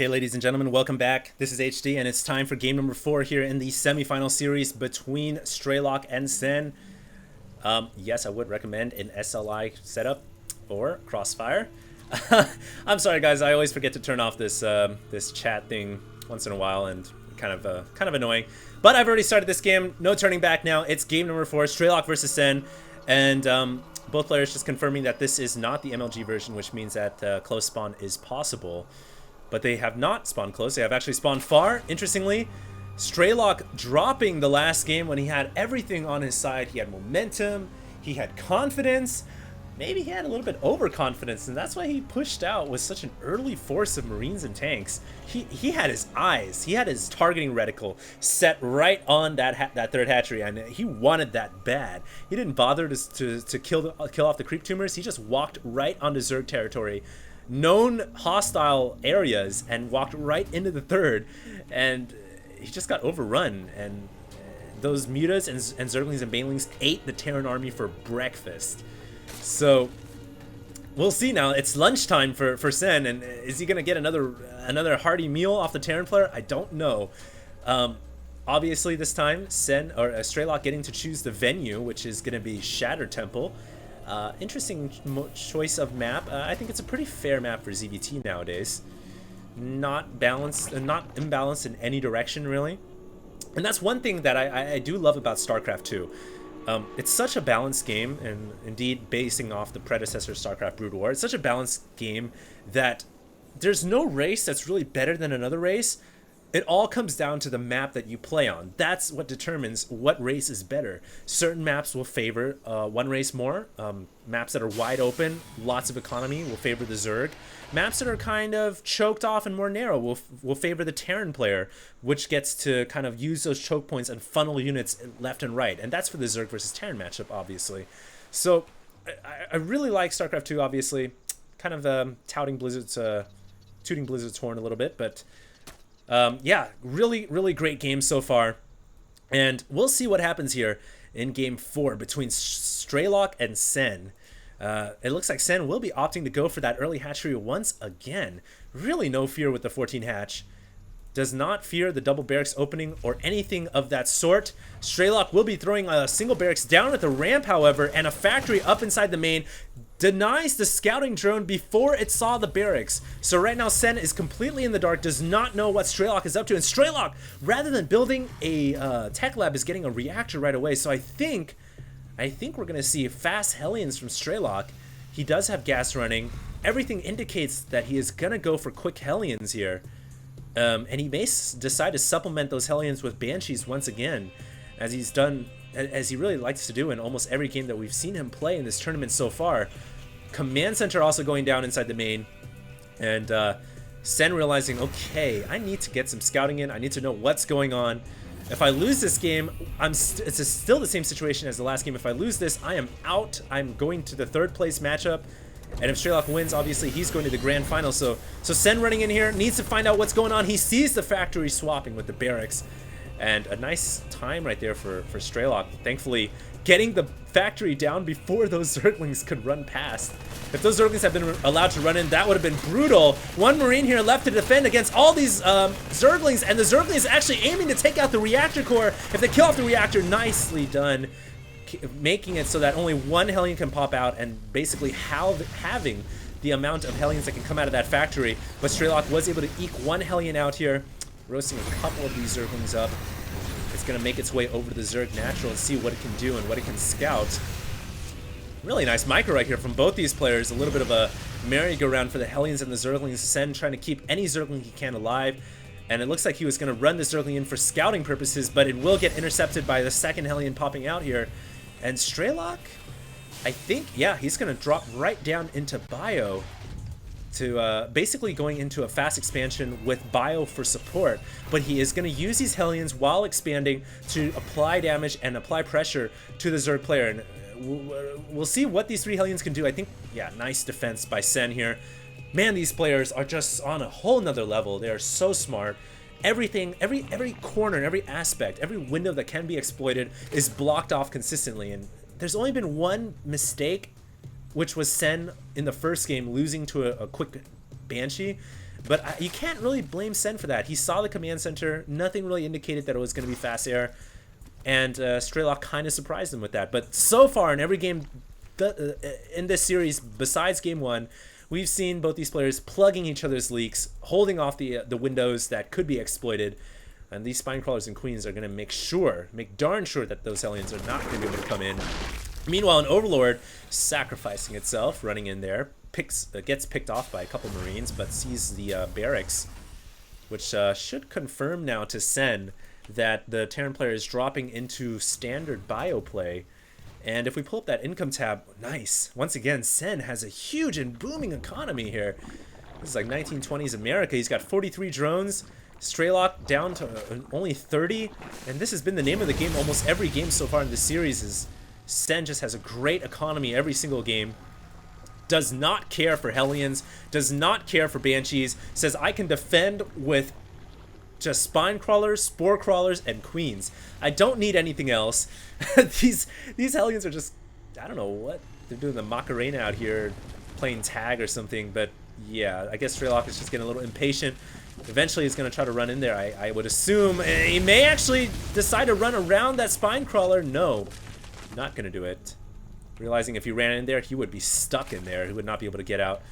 Okay, ladies and gentlemen, welcome back. This is HD, and it's time for game number 4 here in the semifinal series between Strelok and Sen. Yes, I would recommend an SLI setup or Crossfire. I'm sorry, guys. I always forget to turn off this this chat thing once in a while, and kind of annoying. But I've already started this game. No turning back now. It's game number 4, Strelok versus Sen, and both players just confirming that this is not the MLG version, which means that close spawn is possible. But they have not spawned close. They have actually spawned far. Interestingly, Strelok dropping the last game when he had everything on his side. He had momentum. He had confidence. Maybe he had a little bit overconfidence, and that's why he pushed out with such an early force of Marines and tanks. He had his eyes. He had his targeting reticle set right on that third hatchery, and he wanted that bad. He didn't bother to kill off the creep tumors. He just walked right onto Zerg territory, known hostile areas, and walked right into the third, and he just got overrun, and those mutas and zerglings and banelings ate the Terran army for breakfast. So we'll see now. It's lunchtime for Sen, and is he gonna get another hearty meal off the Terran player? I don't know. Obviously this time Sen or Strelok getting to choose the venue, which is gonna be Shatter Temple. Interesting choice of map. I think it's a pretty fair map for ZVT nowadays. Not balanced, not imbalanced in any direction, really. And that's one thing that I do love about StarCraft 2. It's such a balanced game, and indeed basing off the predecessor StarCraft Brood War, it's such a balanced game that there's no race that's really better than another race. It all comes down to the map that you play on. That's what determines what race is better. Certain maps will favor one race more. Maps that are wide open, lots of economy, will favor the Zerg. Maps that are kind of choked off and more narrow will favor the Terran player, which gets to kind of use those choke points and funnel units left and right. And that's for the Zerg versus Terran matchup, obviously. So I really like StarCraft 2, obviously. Kind of tooting Blizzard's horn a little bit, but yeah, really great game so far, and we'll see what happens here in game 4 between Strelok and Sen. It looks like Sen will be opting to go for that early hatchery once again. Really no fear with the 14 hatch. Does not fear the double barracks opening or anything of that sort. Strelok will be throwing a single barracks down at the ramp, however, and a factory up inside the main. Denies the scouting drone before it saw the barracks. So right now Sen is completely in the dark, does not know what Strelok is up to, and Strelok, rather than building a tech lab, is getting a reactor right away. So I think we're gonna see fast Hellions from Strelok. He does have gas running. Everything indicates that he is gonna go for quick Hellions here, and he may decide to supplement those Hellions with Banshees once again, as he's done, as he really likes to do in almost every game that we've seen him play in this tournament so far. Command center also going down inside the main, and Sen realizing, okay, I need to get some scouting in. I need to know what's going on. If I lose this game, it's still the same situation as the last game. If I lose this, I am out. I'm going to the third place matchup, and if Strelok wins, obviously he's going to the grand final. So Sen running in here needs to find out what's going on. He sees the factory swapping with the barracks, and a nice time right there for Strelok. Thankfully, getting the factory down before those Zerglings could run past. If those Zerglings had been allowed to run in, that would have been brutal. One Marine here left to defend against all these Zerglings, and the Zergling is actually aiming to take out the reactor core. If they kill off the reactor, nicely done, making it so that only one Hellion can pop out, and basically having the amount of Hellions that can come out of that factory. But Strelok was able to eke one Hellion out here, roasting a couple of these Zerglings up. It's going to make its way over to the Zerg Natural and see what it can do and what it can scout. Really nice micro right here from both these players. A little bit of a merry-go-round for the Hellions and the Zerglings. Sen trying to keep any Zergling he can alive. And it looks like he was going to run the Zergling in for scouting purposes, but it will get intercepted by the second Hellion popping out here. And Strelok, I think, yeah, he's going to drop right down into Bio, to basically going into a fast expansion with Bio for support, but he is going to use these Hellions while expanding to apply damage and apply pressure to the Zerg player, and we'll see what these 3 Hellions can do. I think, yeah, nice defense by Sen here. Man, these players are just on a whole nother level. They are so smart. Everything, every corner, every aspect, every window that can be exploited is blocked off consistently, and there's only been one mistake, which was Sen in the first game losing to a quick Banshee. But you can't really blame Sen for that. He saw the command center. Nothing really indicated that it was going to be fast air. And Strelok kind of surprised him with that. But so far in every game in this series, besides game 1, we've seen both these players plugging each other's leaks, holding off the windows that could be exploited. And these spine crawlers and queens are going to make darn sure that those Hellions are not going to be able to come in. Meanwhile, an Overlord sacrificing itself, running in there, gets picked off by a couple Marines, but sees the barracks, which should confirm now to Sen that the Terran player is dropping into standard bio play. And if we pull up that income tab, nice. Once again, Sen has a huge and booming economy here. This is like 1920s America. He's got 43 drones. Strelok down to only 30. And this has been the name of the game almost every game so far in this series. Is Sen just has a great economy every single game. Does not care for Hellions. Does not care for Banshees. Says, I can defend with just spine crawlers, spore crawlers, and queens. I don't need anything else. These Hellions are just, I don't know what they're doing, the Macarena out here playing tag or something. But yeah, I guess Strelok is just getting a little impatient. Eventually he's going to try to run in there, I would assume. He may actually decide to run around that spine crawler. No, not going to do it. Realizing if he ran in there, he would be stuck in there. He would not be able to get out.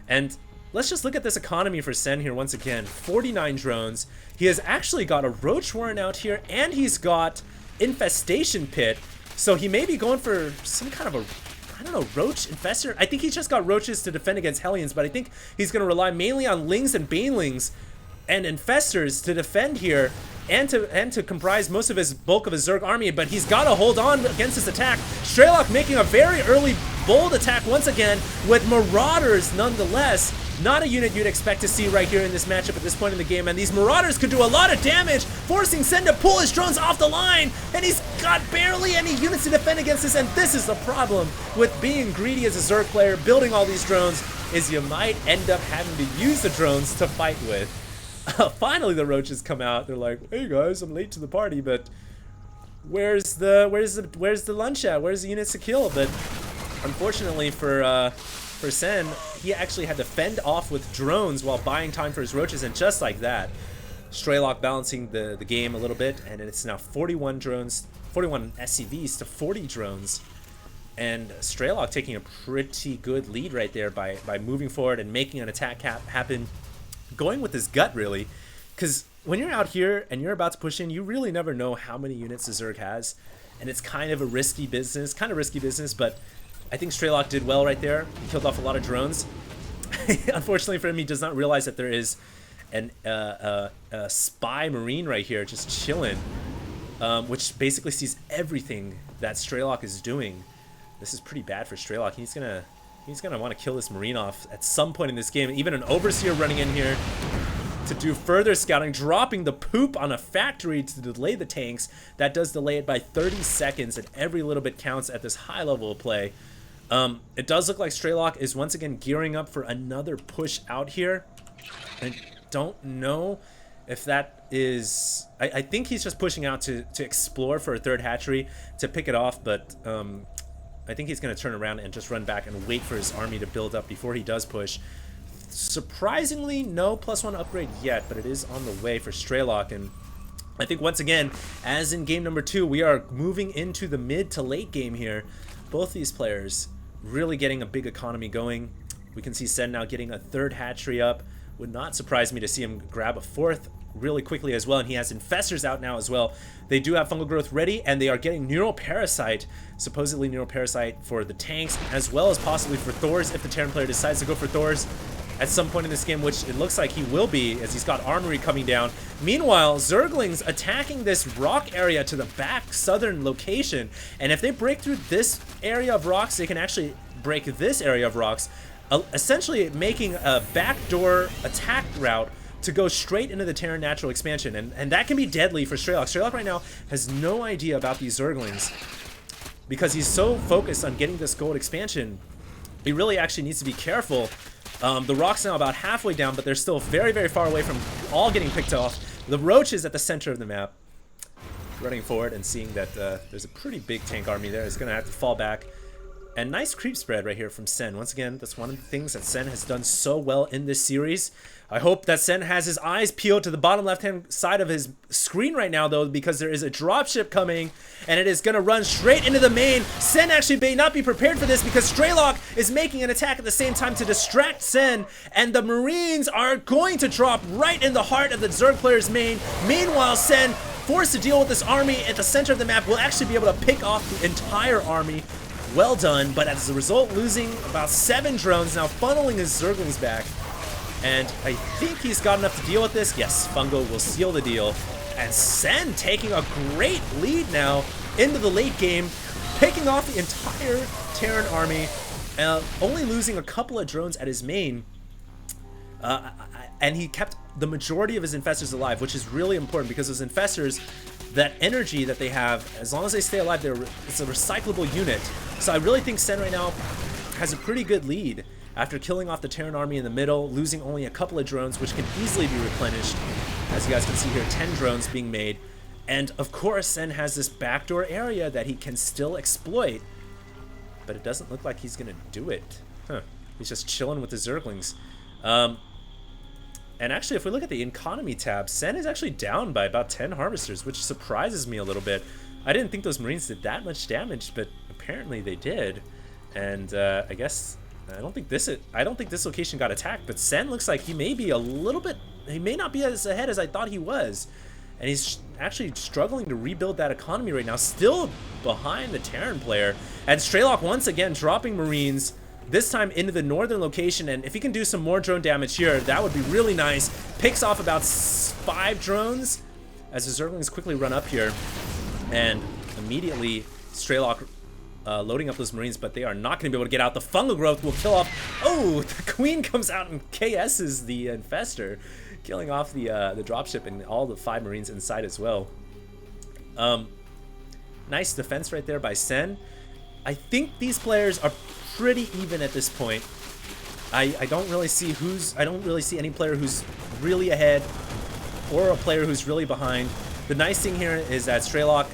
And let's just look at this economy for Sen here once again. 49 drones. He has actually got a Roach Warren out here, and he's got Infestation Pit. So he may be going for some kind of a, I don't know, Roach Infestor? I think he's just got Roaches to defend against Hellions, but I think he's going to rely mainly on Lings and Banelings and Infestors to defend here, and to comprise most of his bulk of his Zerg army, but he's got to hold on against this attack. Strelok making a very early bold attack once again with Marauders nonetheless. Not a unit you'd expect to see right here in this matchup at this point in the game, and these Marauders could do a lot of damage, forcing Sen to pull his drones off the line, and he's got barely any units to defend against this, and this is the problem with being greedy as a Zerg player, building all these drones, is you might end up having to use the drones to fight with. Finally the Roaches come out. They're like, hey guys, I'm late to the party, but where's the lunch at? Where's the units to kill? But unfortunately for Sen, he actually had to fend off with drones while buying time for his Roaches, and just like that, Strelok balancing the game a little bit, and it's now 41 drones, 41 SCVs to 40 drones. And Strelok taking a pretty good lead right there by moving forward and making an attack happen. Going with his gut, really, because when you're out here and you're about to push in, you really never know how many units the Zerg has, and it's kind of a risky business, but I think Strelok did well right there. He killed off a lot of drones. Unfortunately for him, he does not realize that there is a spy Marine right here just chilling, which basically sees everything that Strelok is doing. This is pretty bad for Strelok. He's gonna want to kill this Marine off at some point in this game. Even an Overseer running in here to do further scouting, dropping the poop on a factory to delay the tanks. That does delay it by 30 seconds, and every little bit counts at this high level of play. It does look like Strelok is once again gearing up for another push out here. I don't know if that is... I think he's just pushing out to explore for a third hatchery to pick it off, but I think he's going to turn around and just run back and wait for his army to build up before he does push. Surprisingly, no +1 upgrade yet, but it is on the way for Strelok. And I think once again, as in game number 2, we are moving into the mid to late game here. Both these players really getting a big economy going. We can see Sen now getting a third hatchery up. Would not surprise me to see him grab a fourth really quickly as well, and he has Infestors out now as well. They do have Fungal Growth ready, and they are getting Neural Parasite, supposedly Neural Parasite for the tanks, as well as possibly for Thors if the Terran player decides to go for Thors at some point in this game, which it looks like he will be, as he's got Armory coming down. Meanwhile, Zerglings attacking this rock area to the back southern location, and if they break through this area of rocks, they can actually break this area of rocks, essentially making a backdoor attack route to go straight into the Terran Natural Expansion, and that can be deadly for Strelok. Strelok right now has no idea about these Zerglings because he's so focused on getting this gold expansion. He really actually needs to be careful. The rock's now about halfway down, but they're still very, very far away from all getting picked off. The Roach is at the center of the map, running forward and seeing that there's a pretty big tank army there. It's going to have to fall back. And nice creep spread right here from Sen. Once again, that's one of the things that Sen has done so well in this series. I hope that Sen has his eyes peeled to the bottom left-hand side of his screen right now, though, because there is a dropship coming, and it is going to run straight into the main. Sen actually may not be prepared for this because Strelok is making an attack at the same time to distract Sen, and the Marines are going to drop right in the heart of the Zerg player's main. Meanwhile, Sen, forced to deal with this army at the center of the map, will actually be able to pick off the entire army. Well done, but as a result, losing about 7 drones, now funneling his Zerglings back. And I think he's got enough to deal with this. Yes, Fungo will seal the deal. And Sen taking a great lead now into the late game, picking off the entire Terran army, only losing a couple of drones at his main. And he kept the majority of his infestors alive, which is really important because those infestors, that energy that they have, as long as they stay alive, it's a recyclable unit. So I really think Sen right now has a pretty good lead after killing off the Terran army in the middle, losing only a couple of drones, which can easily be replenished. As you guys can see here, 10 drones being made. And of course, Sen has this backdoor area that he can still exploit, but it doesn't look like he's gonna do it. Huh. He's just chilling with the Zerglings. And actually, if we look at the economy tab, Sen is actually down by about 10 harvesters, which surprises me a little bit. I didn't think those Marines did that much damage, but apparently they did. And I guess I don't think this location got attacked, but Sen looks like he may be a little bit. He may not be as ahead as I thought he was, and he's actually struggling to rebuild that economy right now, still behind the Terran player. And Strelok once again dropping Marines, this time into the northern location, and if he can do some more drone damage here, that would be really nice. Picks off about 5 drones as the Zerglings quickly run up here, and immediately Strelok loading up those Marines, but they are not going to be able to get out. The fungal growth will kill off. Oh, the Queen comes out and KS's the infestor, killing off the dropship and all the 5 Marines inside as well. Nice defense right there by Sen. I think these players are pretty even at this point. I don't really see any player who's really ahead or a player who's really behind. The nice thing here is that Strelok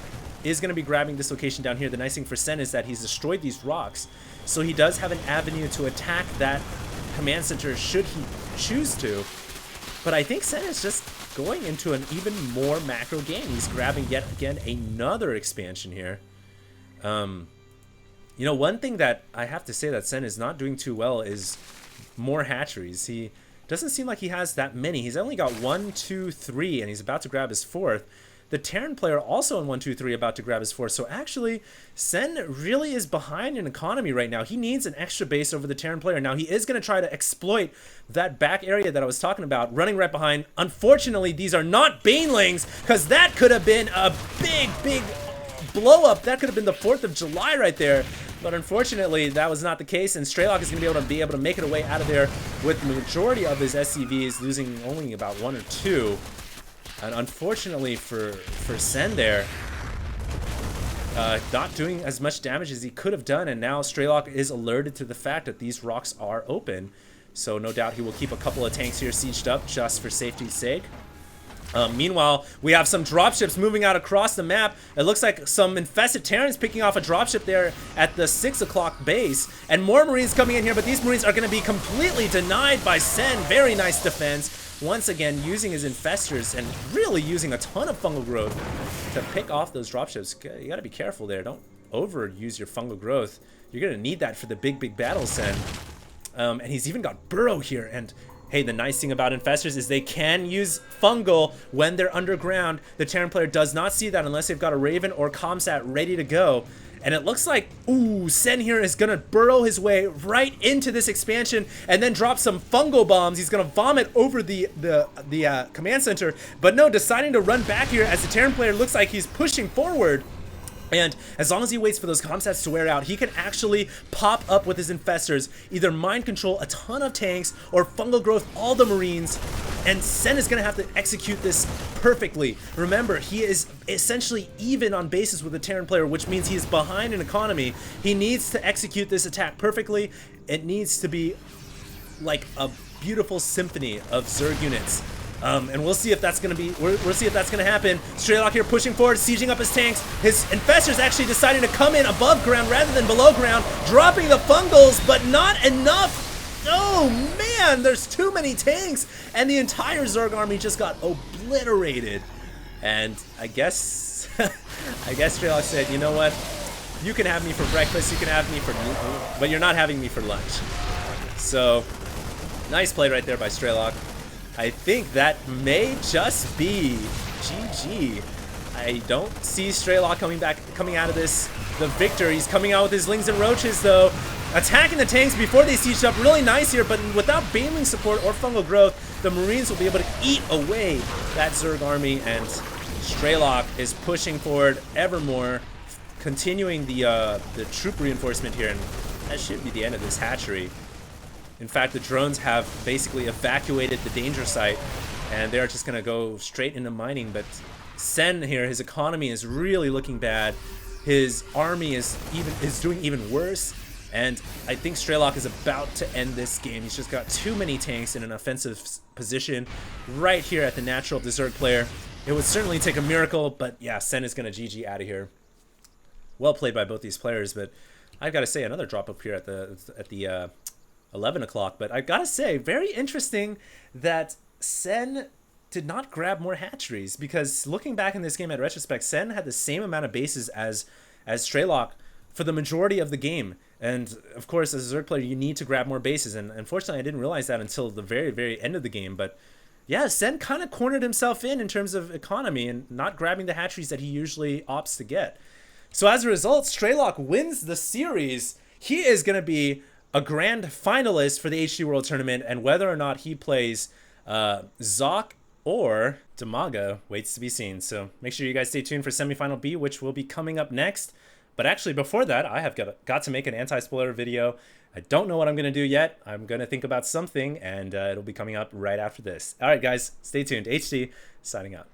is going to be grabbing this location down here. The nice thing for Sen is that he's destroyed these rocks, so he does have an avenue to attack that command center should he choose to. But I think Sen is just going into an even more macro game. He's grabbing yet again another expansion here. You know, one thing that I have to say that Sen is not doing too well is more hatcheries. He doesn't seem like he has that many. He's only got 1, 2, 3, and he's about to grab his 4th. The Terran player also in 1, 2, 3 about to grab his 4th. So actually, Sen really is behind in economy right now. He needs an extra base over the Terran player. Now, he is going to try to exploit that back area that I was talking about, running right behind. Unfortunately, these are not Banelings, because that could have been a big blow up. That could have been the 4th of July right there. But unfortunately, that was not the case, and Strelok is going to be able to make it away out of there with the majority of his SCVs, losing only about 1 or 2. And unfortunately for Sen there, not doing as much damage as he could have done, and now Strelok is alerted to the fact that these rocks are open. So no doubt he will keep a couple of tanks here sieged up just for safety's sake. Meanwhile, we have some dropships moving out across the map. It looks like some infested Terrans picking off a dropship there at the 6 o'clock base. And more Marines coming in here, but these Marines are going to be completely denied by Sen. Very nice defense. Once again, using his infestors and really using a ton of fungal growth to pick off those dropships. You got to be careful there. Don't overuse your fungal growth. You're going to need that for the big battles, Sen. And he's even got Burrow here, and hey, the nice thing about infestors is they can use fungal when they're underground. The Terran player does not see that unless they've got a Raven or Comsat ready to go. And it looks like, ooh, Sen here is gonna burrow his way right into this expansion and then drop some fungal bombs. He's gonna vomit over the command center, but no, deciding to run back here as the Terran player looks like he's pushing forward. And as long as he waits for those comsats to wear out, he can actually pop up with his infestors, either mind control a ton of tanks or fungal growth all the Marines, and Sen is going to have to execute this perfectly. Remember, he is essentially even on bases with the Terran player, which means he is behind in economy. He needs to execute this attack perfectly. It needs to be like a beautiful symphony of Zerg units. And we'll see if that's gonna be. We'll see if that's gonna happen. Strelok here pushing forward, sieging up his tanks. His infestors actually deciding to come in above ground rather than below ground, dropping the fungals, but not enough. Oh man, there's too many tanks, and the entire Zerg army just got obliterated. And I guess, I guess Strelok said, you know what? You can have me for breakfast, you can have me for, but you're not having me for lunch. So, nice play right there by Strelok. I think that may just be GG. I don't see Strelok coming out of this the victor. He's coming out with his Lings and Roaches though, attacking the tanks before they siege up. Really nice here, but without Baneling support or fungal growth, the Marines will be able to eat away that Zerg army, and Strelok is pushing forward ever more, continuing the troop reinforcement here, and that should be the end of this hatchery. In fact, the drones have basically evacuated the danger site, and they're just gonna go straight into mining. But Sen here, his economy is really looking bad. His army is doing even worse, and I think Strelok is about to end this game. He's just got too many tanks in an offensive position right here at the natural of the Zerg player. It would certainly take a miracle, but yeah, Sen is gonna GG out of here. Well played by both these players, but I've got to say another drop up here at the 11 o'clock. But I've got to say, very interesting that Sen did not grab more hatcheries, because looking back in this game at retrospect, Sen had the same amount of bases as Strelok for the majority of the game. And of course, as a Zerg player, you need to grab more bases. And unfortunately, I didn't realize that until the very, very end of the game. But yeah, Sen kind of cornered himself in terms of economy and not grabbing the hatcheries that he usually opts to get. So as a result, Strelok wins the series. He is going to be a grand finalist for the HD World Tournament, and whether or not he plays Zoc or Damaga waits to be seen. So make sure you guys stay tuned for Semifinal B, which will be coming up next. But actually, before that, I have got to make an anti-spoiler video. I don't know what I'm going to do yet. I'm going to think about something, and it'll be coming up right after this. All right, guys, stay tuned. HD, signing out.